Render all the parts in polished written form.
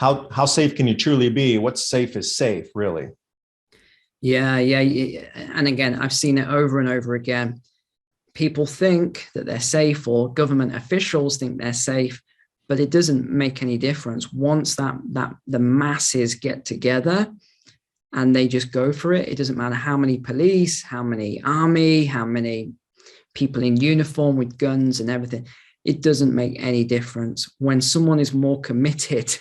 how safe can you truly be? What's safe is safe, really. Yeah. And again, I've seen it over and over again. People think that they're safe, or government officials think they're safe, but it doesn't make any difference. Once that the masses get together and they just go for it, it doesn't matter how many police, how many army, how many people in uniform with guns and everything. It doesn't make any difference. When someone is more committed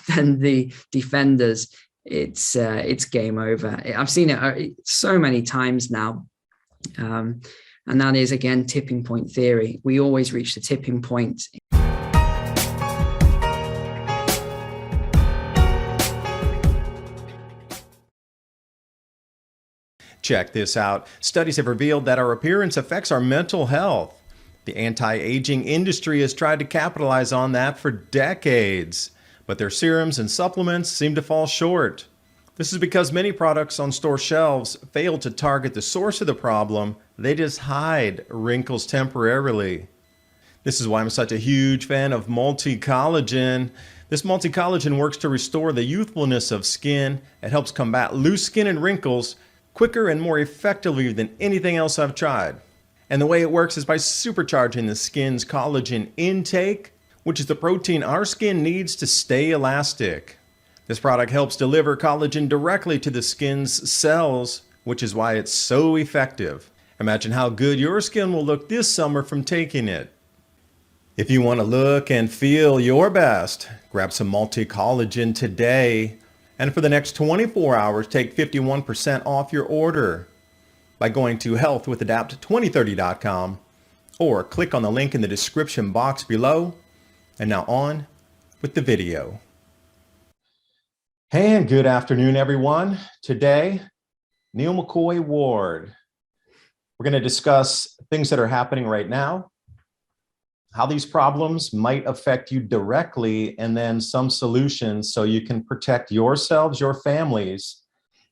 than the defenders, it's game over. I've seen it so many times now. And that is, again, tipping point theory. We always reach the tipping point. Check this out. Studies have revealed that our appearance affects our mental health. The anti-aging industry has tried to capitalize on that for decades, but their serums and supplements seem to fall short. This is because many products on store shelves fail to target the source of the problem. They just hide wrinkles temporarily. This is why I'm such a huge fan of multi-collagen. This multi-collagen works to restore the youthfulness of skin. It helps combat loose skin and wrinkles quicker and more effectively than anything else I've tried. And the way it works is by supercharging the skin's collagen intake, which is the protein our skin needs to stay elastic. This product helps deliver collagen directly to the skin's cells, which is why it's so effective. Imagine how good your skin will look this summer from taking it. If you want to look and feel your best, grab some multi-collagen today. And for the next 24 hours, take 51% off your order by going to healthwithadapt2030.com or click on the link in the description box below. And now on with the video. Hey, and good afternoon, everyone. Today, Neil McCoy Ward. We're going to discuss things that are happening right now, how these problems might affect you directly, and then some solutions so you can protect yourselves, your families,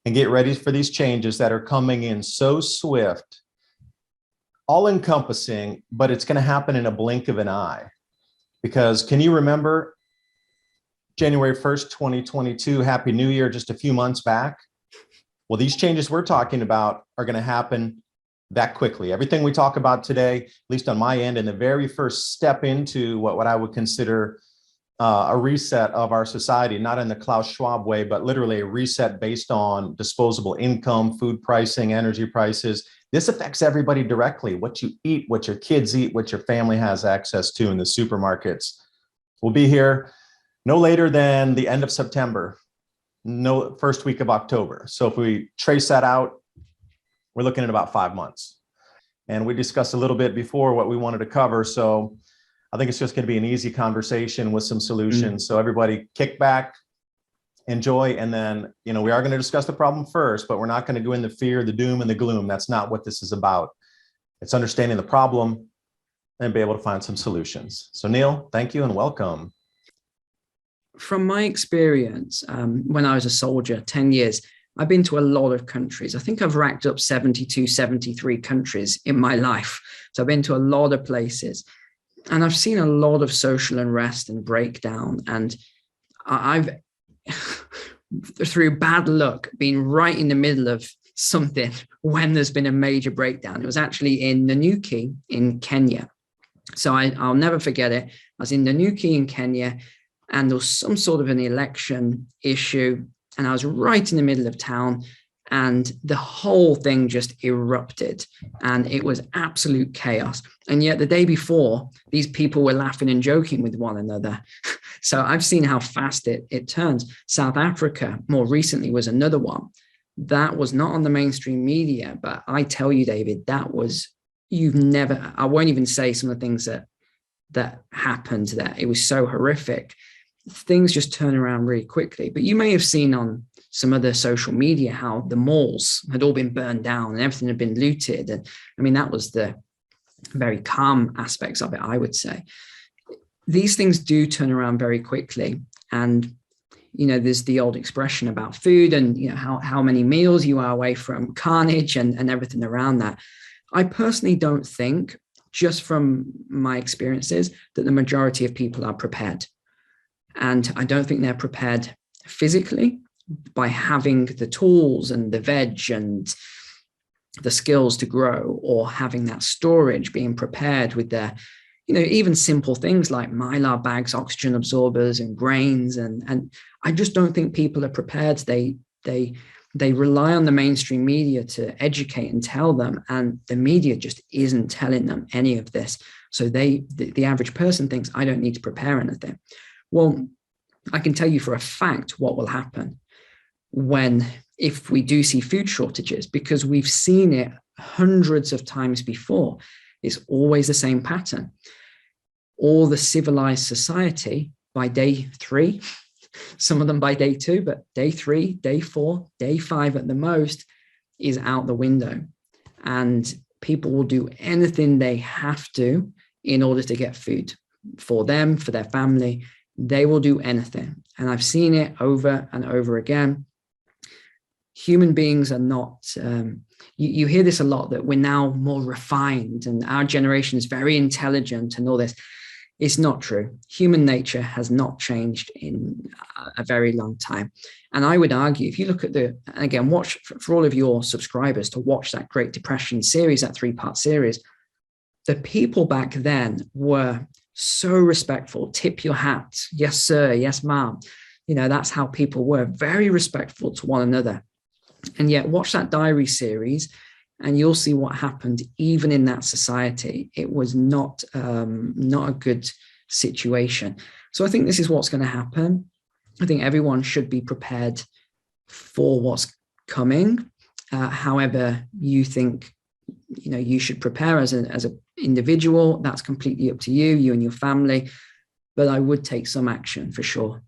and get ready for these changes that are coming in so swift, all encompassing, but it's going to happen in a blink of an eye. Because can you remember January 1st, 2022, Happy New Year, just a few months back? Well, these changes we're talking about are going to happen that quickly. Everything we talk about today, at least on my end, and the very first step into what I would consider a reset of our society, not in the Klaus Schwab way, but literally a reset based on disposable income, food pricing, energy prices. This affects everybody directly. What you eat, what your kids eat, what your family has access to in the supermarkets. We'll be here no later than the end of September, no first week of October. So if we trace that out, we're looking at about 5 months. And we discussed a little bit before what we wanted to cover. So I think it's just going to be an easy conversation with some solutions. So everybody kick back, enjoy. And then, we are going to discuss the problem first, but we're not going to go into fear, the doom, and the gloom. That's not what this is about. It's understanding the problem and be able to find some solutions. So Neil, thank you and welcome. From my experience, when I was a soldier, 10 years, I've been to a lot of countries. I think I've racked up 72, 73 countries in my life. So I've been to a lot of places, and I've seen a lot of social unrest and breakdown. And I've, through bad luck, been right in the middle of something when there's been a major breakdown. It was actually in Nanyuki in Kenya. So I'll never forget it. I was in Nanyuki in Kenya, and there was some sort of an election issue. And I was right in the middle of town, and the whole thing just erupted, and it was absolute chaos. And yet the day before, these people were laughing and joking with one another. So I've seen how fast it turns. South Africa, more recently, was another one. That was not on the mainstream media, but I tell you, David, that was, I won't even say some of the things that happened there. It was so horrific. Things just turn around really quickly. But you may have seen on some other social media how the malls had all been burned down and everything had been looted. And I mean, that was the very calm aspects of it, I would say. These things do turn around very quickly. And, there's the old expression about food and, how many meals you are away from carnage and everything around that. I personally don't think, just from my experiences, that the majority of people are prepared. And I don't think they're prepared physically by having the tools and the veg and the skills to grow, or having that storage, being prepared with their, even simple things like mylar bags, oxygen absorbers, and grains. And I just don't think people are prepared. They rely on the mainstream media to educate and tell them, and the media just isn't telling them any of this. So the average person thinks, I don't need to prepare anything. Well, I can tell you for a fact what will happen if we do see food shortages, because we've seen it hundreds of times before. It's always the same pattern. All the civilized society by day 3, some of them by day 2, but day 3, day 4, day 5 at the most is out the window. And people will do anything they have to in order to get food for them, for their family. They will do anything. And I've seen it over and over again. Human beings are not, you hear this a lot, that we're now more refined and our generation is very intelligent and all this. It's not true. Human nature has not changed in a very long time. And I would argue, if you look at again, watch for all of your subscribers to watch that Great Depression series, that 3-part series, the people back then were so respectful. Tip your hat. Yes, sir. Yes, ma'am. That's how people were, very respectful to one another. And yet watch that diary series and you'll see what happened even in that society. It was not a good situation. So I think this is what's going to happen. I think everyone should be prepared for what's coming. However you think, you should prepare as an individual, that's completely up to you and your family. But I would take some action for sure.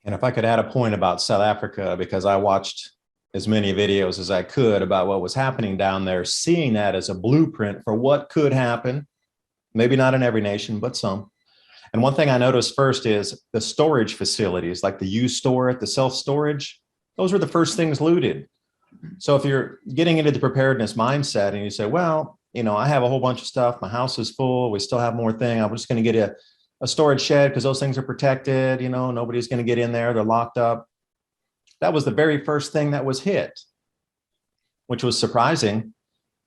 And if I could add a point about South Africa, because I watched as many videos as I could about what was happening down there, seeing that as a blueprint for what could happen, maybe not in every nation, but some. And one thing I noticed first is the storage facilities, like the U-Store, the self-storage, those were the first things looted. So if you're getting into the preparedness mindset and you say, well, I have a whole bunch of stuff, my house is full, we still have more thing, I'm just going to get a storage shed because those things are protected, nobody's going to get in there, they're locked up. That was the very first thing that was hit, which was surprising.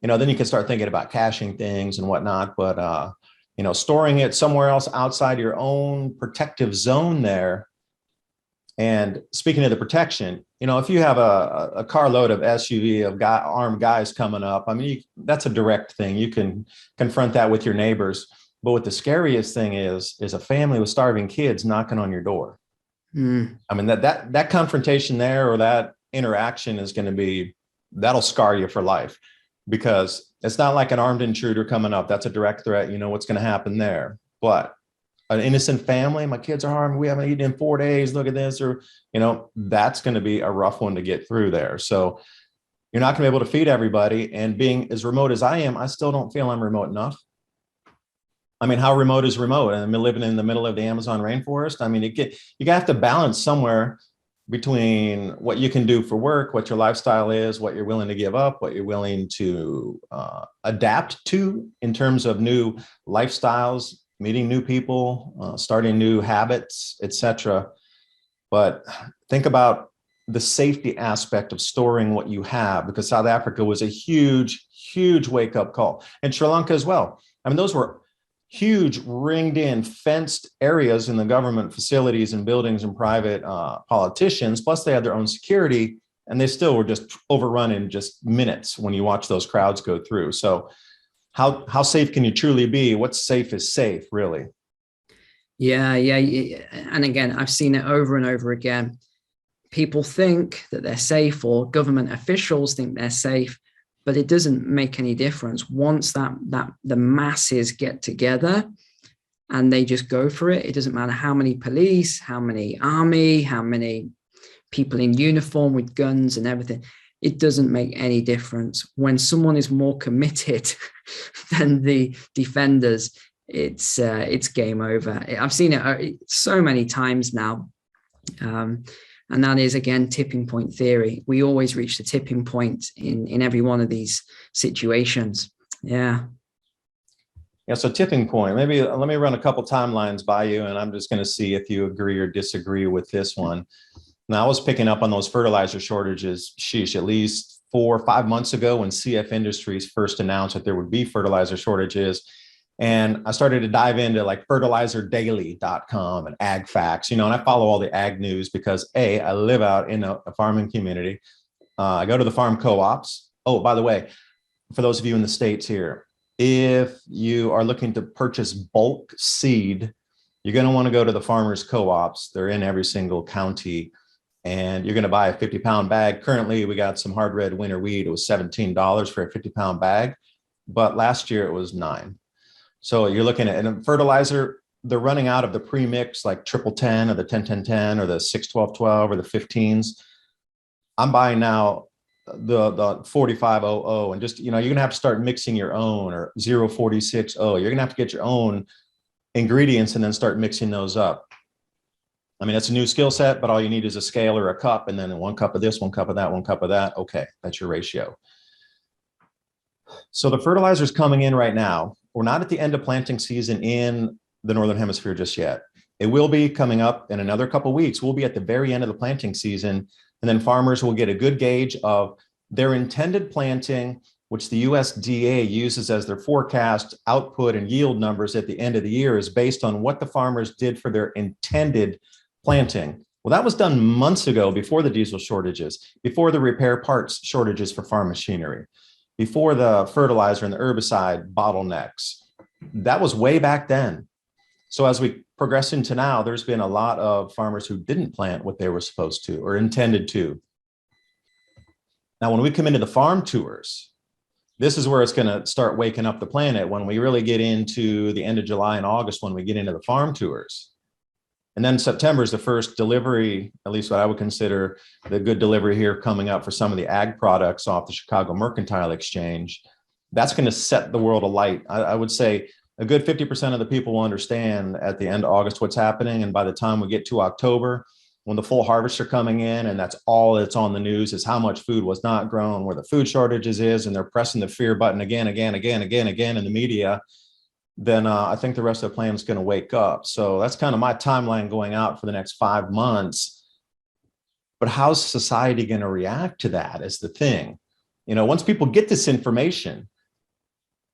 Then you can start thinking about caching things and whatnot, but storing it somewhere else outside your own protective zone there. And speaking of the protection, if you have a carload of SUV of armed guys coming up, that's a direct thing. You can confront that with your neighbors. But what the scariest thing is a family with starving kids knocking on your door. That confrontation there, or that interaction, is going to that'll scar you for life, because it's not like an armed intruder coming up. That's a direct threat. You know what's going to happen there. But an innocent family, my kids are harmed, we haven't eaten in 4 days, look at this, or, that's going to be a rough one to get through there. So you're not going to be able to feed everybody. And being as remote as I am, I still don't feel I'm remote enough. How remote is remote? And I'm living in the middle of the Amazon rainforest. You have to balance somewhere between what you can do for work, what your lifestyle is, what you're willing to give up, what you're willing to adapt to in terms of new lifestyles, meeting new people, starting new habits, etc. But think about the safety aspect of storing what you have, because South Africa was a huge, huge wake-up call, and Sri Lanka as well. Those were huge ringed in fenced areas in the government facilities and buildings and private politicians. Plus they had their own security, and they still were just overrun in just minutes when you watch those crowds go through. So how safe can you truly be? What's safe is safe, really. Yeah. And again, I've seen it over and over again. People think that they're safe, or government officials think they're safe, but it doesn't make any difference. Once that the masses get together and they just go for it, it doesn't matter how many police, how many army, how many people in uniform with guns and everything. It doesn't make any difference. When someone is more committed than the defenders, it's game over. I've seen it so many times now. And that is, again, tipping point theory. We always reach the tipping point in every one of these situations. Yeah. Yeah, so tipping point, maybe let me run a couple timelines by you, and I'm just going to see if you agree or disagree with this one. Now, I was picking up on those fertilizer shortages, at least 4 or 5 months ago when CF Industries first announced that there would be fertilizer shortages. And I started to dive into like fertilizerdaily.com and AgFacts, and I follow all the ag news because I live out in a farming community. I go to the farm co-ops. Oh, by the way, for those of you in the States here, if you are looking to purchase bulk seed, you're going to want to go to the farmers co-ops. They're in every single county, and you're going to buy a 50-pound bag. Currently, we got some hard red winter wheat. It was $17 for a 50-pound bag, but last year it was $9. So you're looking at, and fertilizer, they're running out of the pre-mix like 10-10-10 or the 10-10-10 or the 6-12-12 or the 15s. I'm buying now the 4500, and just, you're going to have to start mixing your own, or 046. You're going to have to get your own ingredients and then start mixing those up. I mean, it's a new skill set, but all you need is a scale or a cup, and then 1 cup of this, 1 cup of that, 1 cup of that. Okay, that's your ratio. So the fertilizer's coming in right now. We're not at the end of planting season in the Northern Hemisphere just yet. It will be coming up in another couple of weeks. We'll be at the very end of the planting season, and then farmers will get a good gauge of their intended planting, which the USDA uses as their forecast output and yield numbers at the end of the year, is based on what the farmers did for their intended planting. Well, that was done months ago, before the diesel shortages, before the repair parts shortages for farm machinery, before the fertilizer and the herbicide bottlenecks. That was way back then. So as we progress into now, there's been a lot of farmers who didn't plant what they were supposed to or intended to. Now, when we come into the farm tours, this is where it's going to start waking up the planet, when we really get into the end of July and August, when we get into the farm tours. And then September is the first delivery, at least what I would consider the good delivery here, coming up for some of the ag products off the Chicago Mercantile Exchange. That's going to set the world alight. I would say a good 50% of the people will understand at the end of August what's happening. And by the time we get to October, when the full harvests are coming in, and that's all that's on the news is how much food was not grown, where the food shortages is, and they're pressing the fear button again in the media, then I think the rest of the plan is going to wake up. So that's kind of my timeline going out for the next 5 months. But how's society going to react to that is the thing. Once people get this information,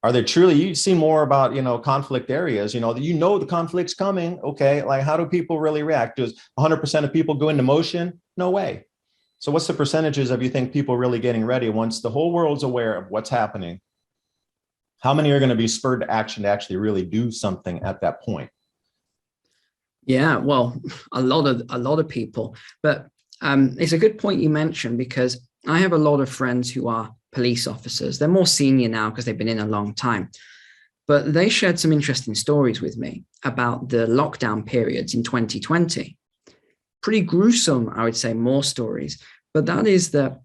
are they truly, you see more about, conflict areas, the conflict's coming. Okay. Like, how do people really react? Does 100% of people go into motion? No way. So what's the percentages of, you think, people really getting ready once the whole world's aware of what's happening? How many are going to be spurred to action to actually really do something at that point? Yeah, well, a lot of people. But it's a good point you mentioned, because I have a lot of friends who are police officers. They're more senior now because they've been in a long time. But they shared some interesting stories with me about the lockdown periods in 2020. Pretty gruesome, I would say, more stories. But that is that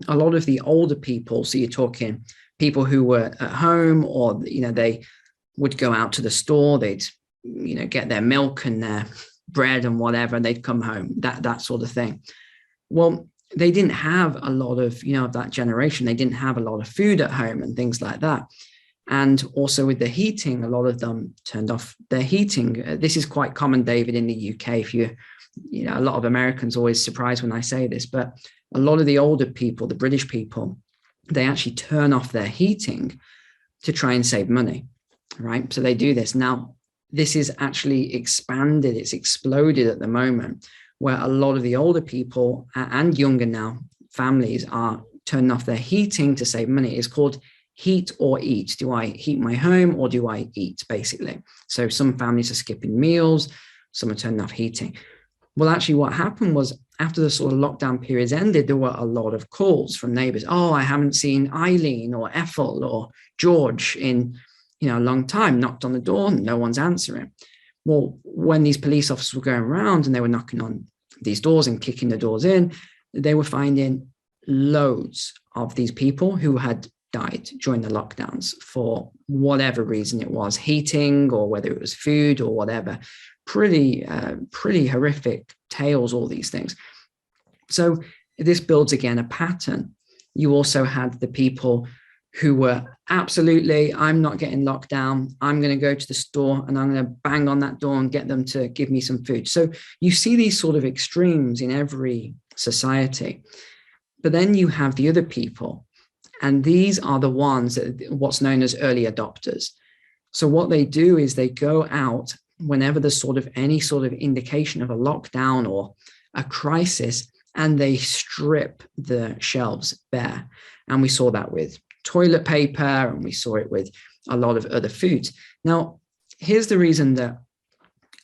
a lot of the older people, so you're talking people who were at home, or, they would go out to the store, they'd, get their milk and their bread and whatever, and they'd come home, that sort of thing. Well, they didn't have a lot of, that generation, they didn't have a lot of food at home and things like that. And also with the heating, a lot of them turned off their heating. This is quite common, David, in the UK. If a lot of Americans always surprised when I say this, but a lot of the older people, the British people, they actually turn off their heating to try and save money, right? So they do this. Now, this is actually expanded. It's exploded at the moment, where a lot of the older people and younger now families are turning off their heating to save money. It's called heat or eat. Do I heat my home or do I eat, basically? So some families are skipping meals, some are turning off heating. Well, actually what happened was, after the sort of lockdown periods ended, there were a lot of calls from neighbors. Oh, I haven't seen Eileen or Ethel or George in, a long time. Knocked on the door, no one's answering. Well, when these police officers were going around and they were knocking on these doors and kicking the doors in, they were finding loads of these people who had died during the lockdowns for whatever reason it was, heating or whether it was food or whatever. Pretty horrific tales, all these things. So this builds again a pattern. You also had the people who were absolutely, I'm not getting locked down. I'm going to go to the store and I'm going to bang on that door and get them to give me some food. So you see these sort of extremes in every society. But then you have the other people, and these are the ones that what's known as early adopters. So what they do is they go out whenever there's sort of any sort of indication of a lockdown or a crisis, and they strip the shelves bare. And we saw that with toilet paper, and we saw it with a lot of other foods. Now, here's the reason that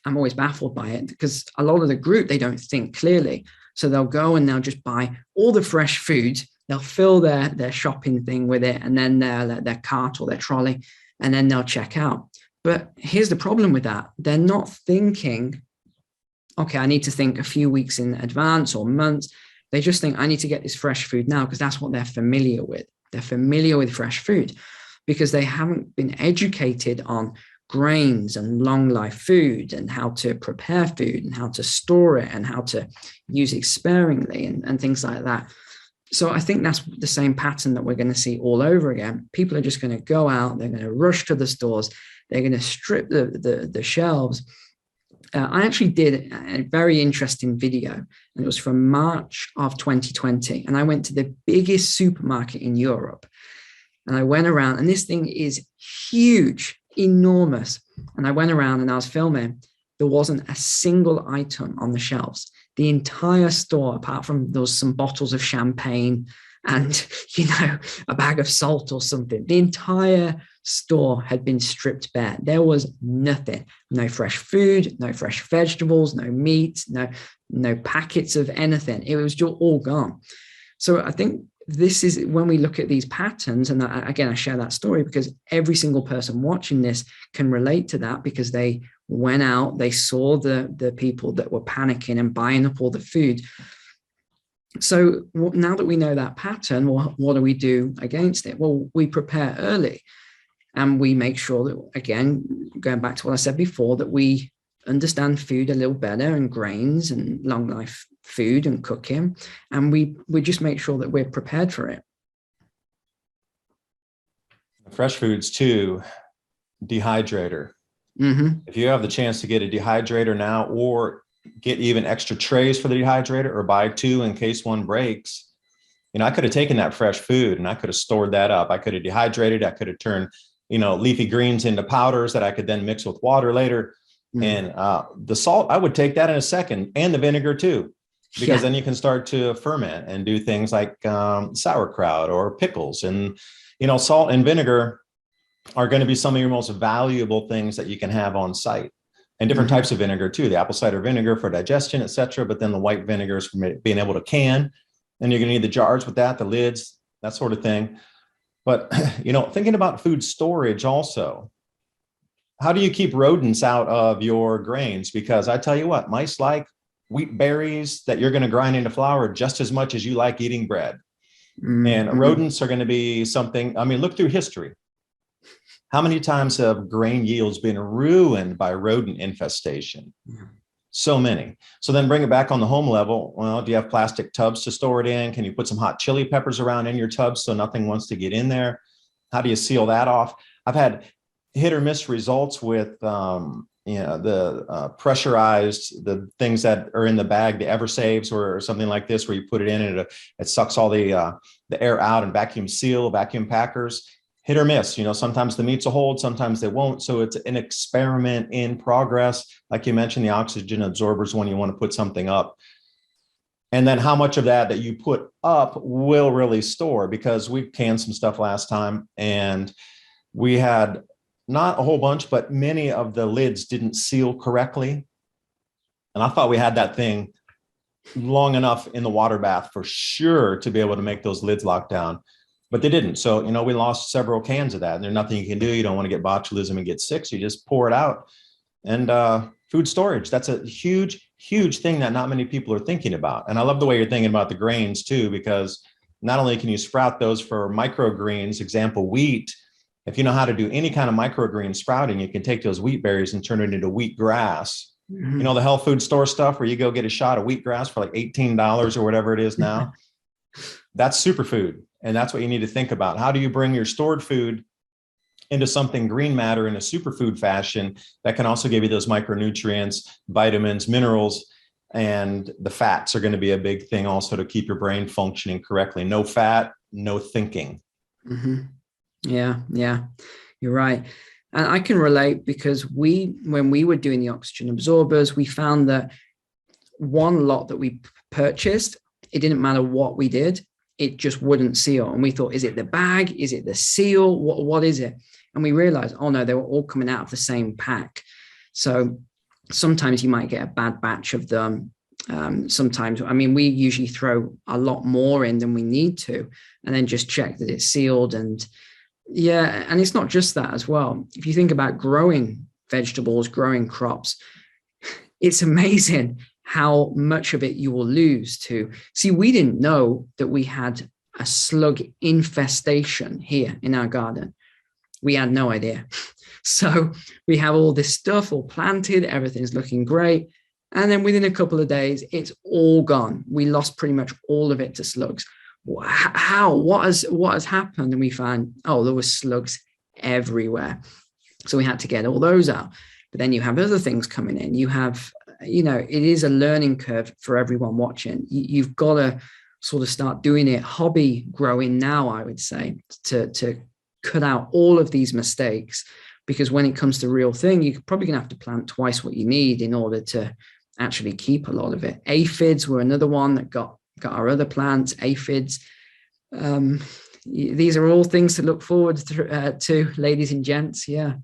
I'm always baffled by it, because a lot of the group, they don't think clearly. So they'll go and they'll just buy all the fresh food. They'll fill their shopping thing with it, and then their cart or their trolley, and then they'll check out. But here's the problem with that. They're not thinking, okay, I need to think a few weeks in advance or months. They just think, I need to get this fresh food now, because that's what they're familiar with. They're familiar with fresh food because they haven't been educated on grains and long life food and how to prepare food and how to store it and how to use it sparingly and things like that. So I think that's the same pattern that we're going to see all over again. People are just going to go out, they're going to rush to the stores, they're going to strip the shelves. I actually did a very interesting video, and it was from March of 2020. And I went to the biggest supermarket in Europe, and I went around, and this thing is huge, enormous. And I went around and I was filming. There wasn't a single item on the shelves. The entire store, apart from there was some bottles of champagne and, a bag of salt or something, the entire store had been stripped bare. There was nothing, no fresh food, no fresh vegetables, no meat, no packets of anything. It was just all gone. So I think this is when we look at these patterns, and again, I share that story because every single person watching this can relate to that, because they went out, they saw the people that were panicking and buying up all the food. So now that we know that pattern, what do we do against it? Well, we prepare early, and we make sure that, again, going back to what I said before, that we understand food a little better, and grains and long life food and cooking, and we just make sure that we're prepared for it. Fresh foods too, dehydrator. Mm-hmm. If you have the chance to get a dehydrator now, or get even extra trays for the dehydrator, or buy two in case one breaks, I could have taken that fresh food and I could have stored that up. I could have dehydrated. I could have turned, leafy greens into powders that I could then mix with water later. And the salt, I would take that in a second, and the vinegar too, because then you can start to ferment and do things like sauerkraut or pickles. And, salt and vinegar are going to be some of your most valuable things that you can have on site. And different types of vinegar too, the apple cider vinegar for digestion, et cetera. But then the white vinegars for being able to can. And you're going to need the jars with that, the lids, that sort of thing. But, thinking about food storage also, how do you keep rodents out of your grains? Because I tell you what, mice like wheat berries that you're going to grind into flour just as much as you like eating bread. And rodents are going to be something, look through history. How many times have grain yields been ruined by rodent infestation? So many. So then bring it back on the home level. Well, do you have plastic tubs to store it in? Can you put some hot chili peppers around in your tubs so nothing wants to get in there? How do you seal that off? I've had hit or miss results with the pressurized, the things that are in the bag, the Eversaves or something like this, where you put it in and it sucks all the air out, and vacuum packers. Hit or miss, sometimes the meats will hold, sometimes they won't. So it's an experiment in progress. Like you mentioned, the oxygen absorbers when you want to put something up. And then how much of that you put up will really store, because we canned some stuff last time and we had not a whole bunch, but many of the lids didn't seal correctly. And I thought we had that thing long enough in the water bath for sure to be able to make those lids lock down, but they didn't. So, we lost several cans of that, and there's nothing you can do. You don't want to get botulism and get sick. So you just pour it out. And food storage, that's a huge, huge thing that not many people are thinking about. And I love the way you're thinking about the grains too, because not only can you sprout those for microgreens, example, wheat. If you know how to do any kind of microgreen sprouting, you can take those wheat berries and turn it into wheat grass. The health food store stuff where you go get a shot of wheat grass for like $18 or whatever it is now. That's superfood. And that's what you need to think about. How do you bring your stored food into something green matter in a superfood fashion that can also give you those micronutrients, vitamins, minerals, and the fats are going to be a big thing also to keep your brain functioning correctly. No fat, no thinking. Mm-hmm. Yeah, you're right. And I can relate because when we were doing the oxygen absorbers, we found that one lot that we purchased, it didn't matter what we did, it just wouldn't seal. And we thought, is it the bag? Is it the seal? What is it? And we realized, oh no, they were all coming out of the same pack. So sometimes you might get a bad batch of them. Sometimes, I mean, we usually throw a lot more in than we need to, and then just check that it's sealed. And yeah, and it's not just that as well. If you think about growing vegetables, growing crops, it's amazing how much of it you will lose to. See, we didn't know that we had a slug infestation here in our garden. We had no idea. So we have all this stuff all planted, everything's looking great. And then within a couple of days, it's all gone. We lost pretty much all of it to slugs. How? What has happened? And we found, oh, there were slugs everywhere. So we had to get all those out. But then you have other things coming in. You have, it is a learning curve for everyone watching. You've got to sort of start doing it hobby growing now, I would say, to cut out all of these mistakes, because when it comes to real thing, you're probably going to have to plant twice what you need in order to actually keep a lot of it. Aphids were another one that got our other plants, aphids. These are all things to look forward to, ladies and gents. Yeah,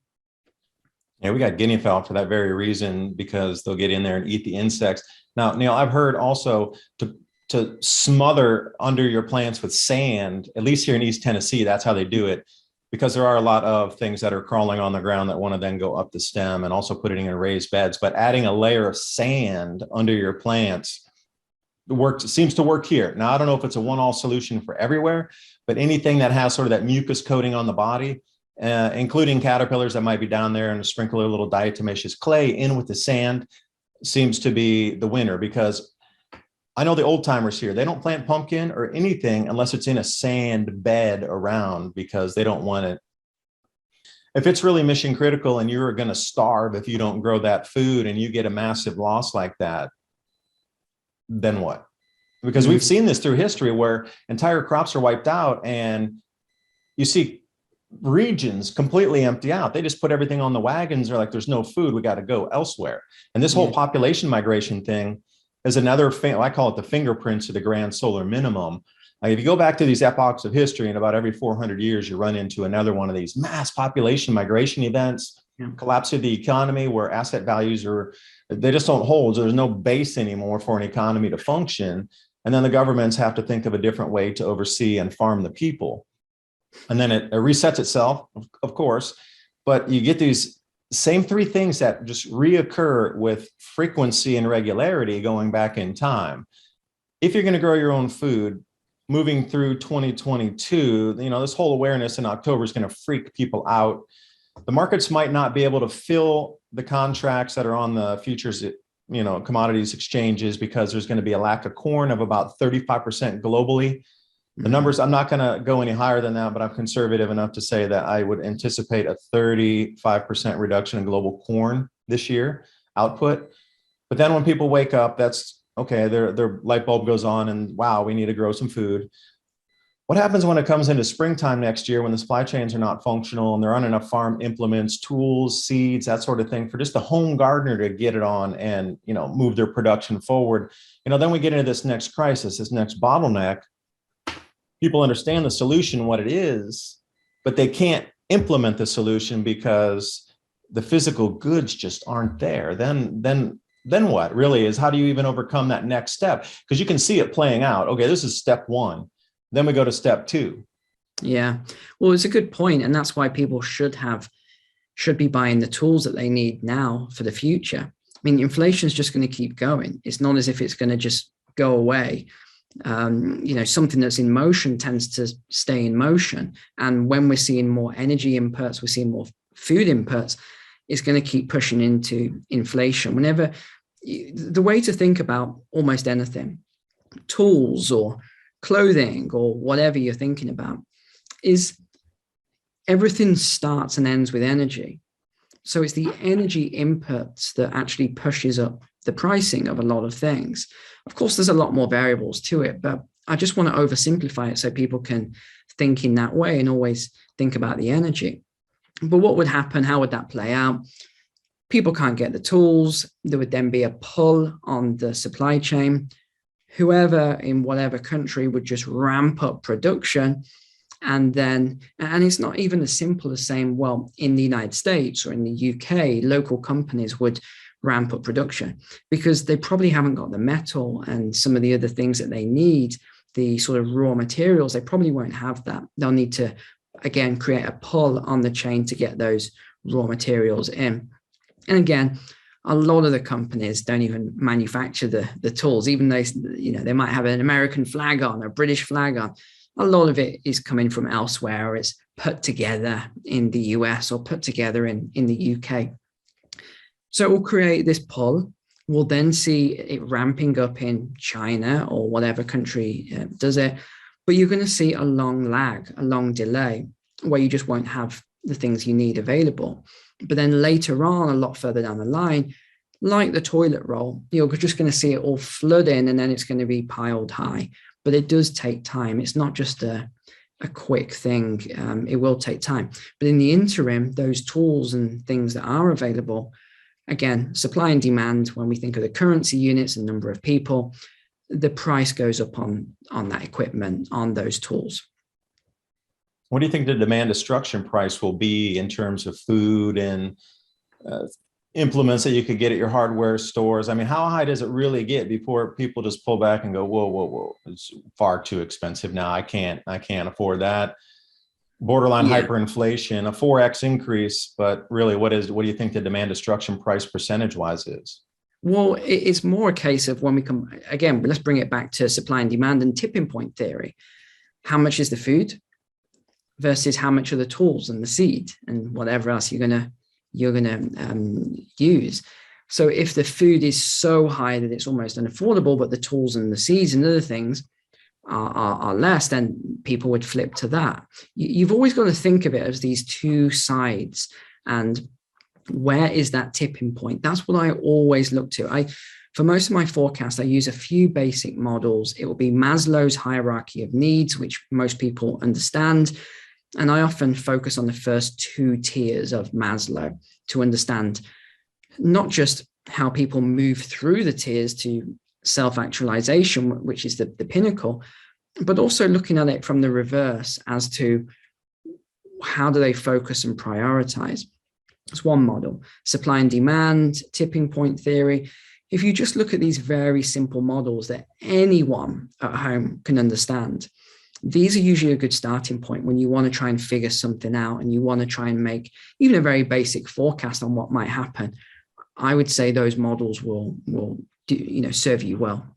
we got guinea fowl for that very reason, because they'll get in there and eat the insects. Now, Neil, I've heard also to smother under your plants with sand, at least here in East Tennessee, that's how they do it, because there are a lot of things that are crawling on the ground that want to then go up the stem, and also putting it in raised beds. But adding a layer of sand under your plants seems to work here. Now, I don't know if it's a one-all solution for everywhere, but anything that has sort of that mucus coating on the body, including caterpillars that might be down there, and sprinkle a little diatomaceous clay in with the sand, seems to be the winner. Because I know the old timers here, they don't plant pumpkin or anything unless it's in a sand bed around, because they don't want it. If it's really mission critical and you're going to starve if you don't grow that food, and you get a massive loss like that, then what? Because we've seen this through history where entire crops are wiped out, and you see regions completely empty out. They just put everything on the wagons. They're like, there's no food, we got to go elsewhere. And this whole population migration thing is another thing. I call it the fingerprints of the grand solar minimum. Like, if you go back to these epochs of history, and about every 400 years, you run into another one of these mass population migration events, collapse of the economy, where asset values they just don't hold. So there's no base anymore for an economy to function. And then the governments have to think of a different way to oversee and farm the people. And then it resets itself, of course, but you get these same three things that just reoccur with frequency and regularity going back in time. If you're going to grow your own food, moving through 2022, this whole awareness in October is going to freak people out. The markets might not be able to fill the contracts that are on the futures, commodities exchanges, because there's going to be a lack of corn of about 35% globally. The numbers, I'm not going to go any higher than that, but I'm conservative enough to say that I would anticipate a 35% reduction in global corn this year output. But then when people wake up, that's okay. Their light bulb goes on, and wow, we need to grow some food. What happens when it comes into springtime next year, when the supply chains are not functional and there aren't enough farm implements, tools, seeds, that sort of thing, for just the home gardener to get it on and, move their production forward? Then we get into this next crisis, this next bottleneck. People understand the solution, what it is, but they can't implement the solution because the physical goods just aren't there. Then what really is, how do you even overcome that next step? Because you can see it playing out. Okay, this is step one. Then we go to step two. Yeah, well, it's a good point. And that's why people should be buying the tools that they need now for the future. I mean, inflation is just going to keep going. It's not as if it's going to just go away. Something that's in motion tends to stay in motion. And when we're seeing more energy inputs, we're seeing more food inputs, it's going to keep pushing into inflation. The way to think about almost anything, tools or clothing or whatever you're thinking about, is everything starts and ends with energy. So it's the energy inputs that actually pushes up the pricing of a lot of things. Of course, there's a lot more variables to it, but I just want to oversimplify it so people can think in that way and always think about the energy. But what would happen? How would that play out? People can't get the tools. There would then be a pull on the supply chain. Whoever in whatever country would just ramp up production. And it's not even as simple as saying, well, in the United States or in the UK, local companies would ramp up production because they probably haven't got the metal and some of the other things that they need, the sort of raw materials. They probably won't have that. They'll need to, again, create a pull on the chain to get those raw materials in. And again, a lot of the companies don't even manufacture the tools, even though, they might have an American flag on, a British flag on. A lot of it is coming from elsewhere, or it's put together in the US or put together in the UK. So it will create this pull. We'll then see it ramping up in China or whatever country does it. But you're going to see a long lag, a long delay, where you just won't have the things you need available. But then later on, a lot further down the line, like the toilet roll, you're just going to see it all flood in, and then it's going to be piled high. But it does take time. It's not just a quick thing. It will take time. But in the interim, those tools and things that are available, again, supply and demand, when we think of the currency units and number of people, the price goes up on that equipment, on those tools. What do you think the demand destruction price will be in terms of food and implements that you could get at your hardware stores? I mean, how high does it really get before people just pull back and go, whoa, it's far too expensive now. I can't afford that. Borderline hyperinflation, a 4x increase, but really, what do you think the demand destruction price percentage-wise is? Well, it's more a case of when we come, again, let's bring it back to supply and demand and tipping point theory. How much is the food versus how much are the tools and the seed and whatever else you're gonna use? So if the food is so high that it's almost unaffordable, but the tools and the seeds and other things are less, then people would flip to that. You've always got to think of it as these two sides, and where is that tipping point? That's what I always look to. For most of my forecasts, I use a few basic models. It will be Maslow's hierarchy of needs, which most people understand. And I often focus on the first two tiers of Maslow to understand not just how people move through the tiers to self-actualization, which is the pinnacle, but also looking at it from the reverse as to how do they focus and prioritize. It's one model. Supply and demand, tipping point theory. If you just look at these very simple models that anyone at home can understand, these are usually a good starting point when you want to try and figure something out and you want to try and make even a very basic forecast on what might happen. I would say those models will serve you well.